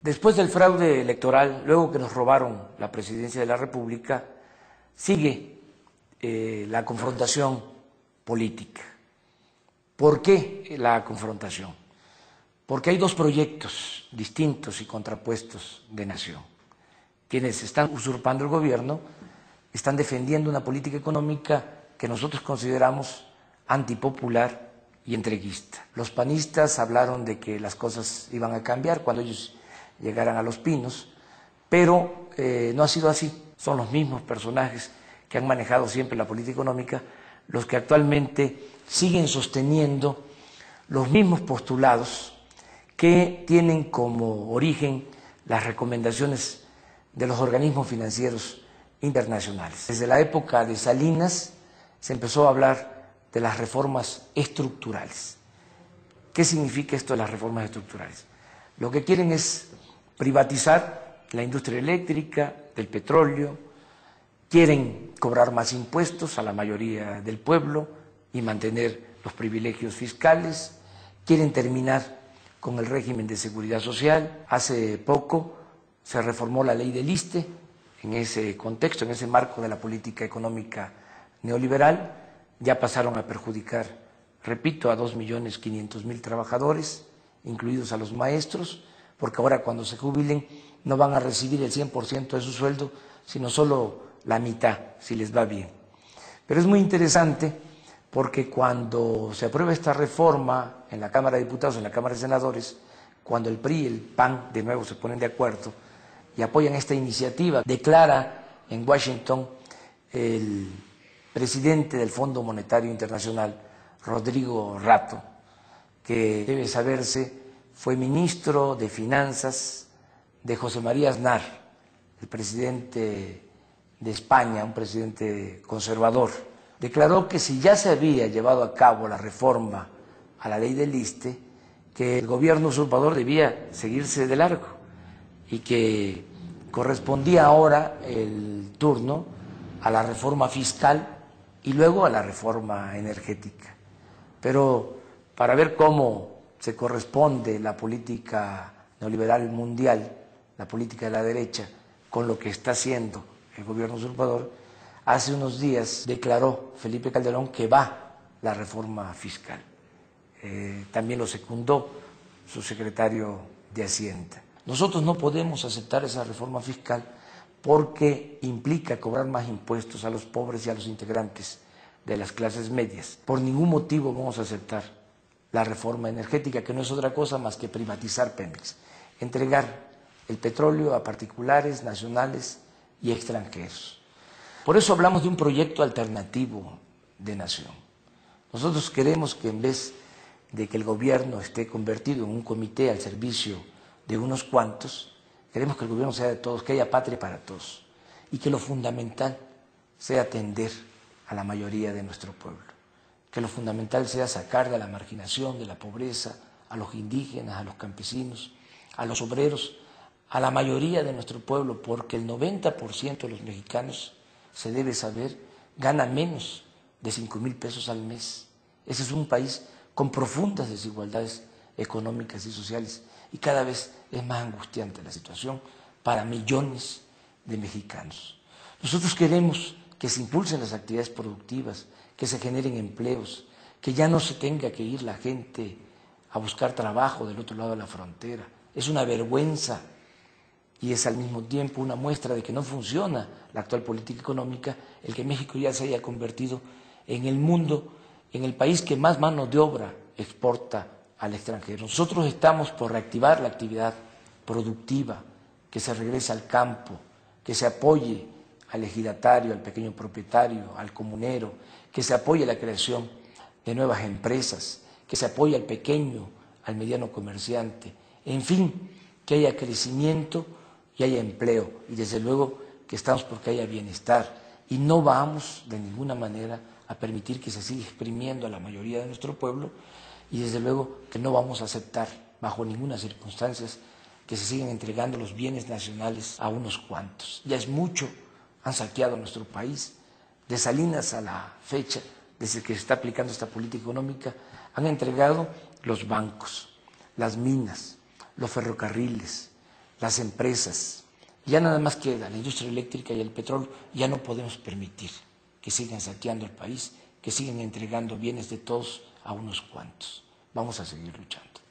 Después del fraude electoral, luego que nos robaron la presidencia de la República, sigue la confrontación política. ¿Por qué la confrontación? Porque hay dos proyectos distintos y contrapuestos de nación. Quienes están usurpando el gobierno están defendiendo una política económica que nosotros consideramos antipopular y entreguista. Los panistas hablaron de que las cosas iban a cambiar cuando ellos llegaran a Los Pinos, pero no ha sido así. Son los mismos personajes que han manejado siempre la política económica los que actualmente siguen sosteniendo los mismos postulados que tienen como origen las recomendaciones de los organismos financieros internacionales. Desde la época de Salinas se empezó a hablar de las reformas estructurales. ¿Qué significa esto de las reformas estructurales? Lo que quieren es privatizar la industria eléctrica, del petróleo, quieren cobrar más impuestos a la mayoría del pueblo y mantener los privilegios fiscales, quieren terminar con el régimen de seguridad social. Hace poco se reformó la ley del ISSSTE en ese contexto, en ese marco de la política económica neoliberal. Ya pasaron a perjudicar, repito, a 2.500.000 trabajadores, incluidos a los maestros, porque ahora cuando se jubilen no van a recibir el 100% de su sueldo, sino solo la mitad, si les va bien. Pero es muy interesante porque cuando se aprueba esta reforma en la Cámara de Diputados, en la Cámara de Senadores, cuando el PRI y el PAN de nuevo se ponen de acuerdo y apoyan esta iniciativa, declara en Washington el presidente del Fondo Monetario Internacional, Rodrigo Rato, que debe saberse fue ministro de Finanzas de José María Aznar, el presidente de España, un presidente conservador. Declaró que si ya se había llevado a cabo la reforma a la ley del ISSSTE, que el gobierno usurpador debía seguirse de largo y que correspondía ahora el turno a la reforma fiscal y luego a la reforma energética. Pero para ver cómo se corresponde la política neoliberal mundial, la política de la derecha, con lo que está haciendo el gobierno usurpador, hace unos días declaró Felipe Calderón que va la reforma fiscal. También lo secundó su secretario de Hacienda. Nosotros no podemos aceptar esa reforma fiscal porque implica cobrar más impuestos a los pobres y a los integrantes de las clases medias. Por ningún motivo vamos a aceptar la reforma energética, que no es otra cosa más que privatizar Pemex, entregar el petróleo a particulares, nacionales y extranjeros. Por eso hablamos de un proyecto alternativo de nación. Nosotros queremos que en vez de que el gobierno esté convertido en un comité al servicio de unos cuantos, queremos que el gobierno sea de todos, que haya patria para todos y que lo fundamental sea atender a la mayoría de nuestro pueblo, que lo fundamental sea sacar de la marginación, de la pobreza, a los indígenas, a los campesinos, a los obreros, a la mayoría de nuestro pueblo, porque el 90% de los mexicanos, se debe saber, gana menos de 5,000 pesos al mes. Ese es un país con profundas desigualdades económicas y sociales y cada vez es más angustiante la situación para millones de mexicanos. Nosotros queremos que se impulsen las actividades productivas, que se generen empleos, que ya no se tenga que ir la gente a buscar trabajo del otro lado de la frontera. Es una vergüenza y es al mismo tiempo una muestra de que no funciona la actual política económica, el que México ya se haya convertido en el mundo, en el país que más mano de obra exporta al extranjero. Nosotros estamos por reactivar la actividad productiva, que se regrese al campo, que se apoye al ejidatario, al pequeño propietario, al comunero, que se apoye la creación de nuevas empresas, que se apoye al pequeño, al mediano comerciante, en fin, que haya crecimiento y haya empleo y desde luego que estamos porque haya bienestar y no vamos de ninguna manera a permitir que se siga exprimiendo a la mayoría de nuestro pueblo y desde luego que no vamos a aceptar bajo ninguna circunstancia que se sigan entregando los bienes nacionales a unos cuantos. Ya es mucho, han saqueado nuestro país. De Salinas a la fecha, desde que se está aplicando esta política económica, han entregado los bancos, las minas, los ferrocarriles, las empresas. Ya nada más queda la industria eléctrica y el petróleo. Ya no podemos permitir que sigan saqueando el país, que sigan entregando bienes de todos a unos cuantos. Vamos a seguir luchando.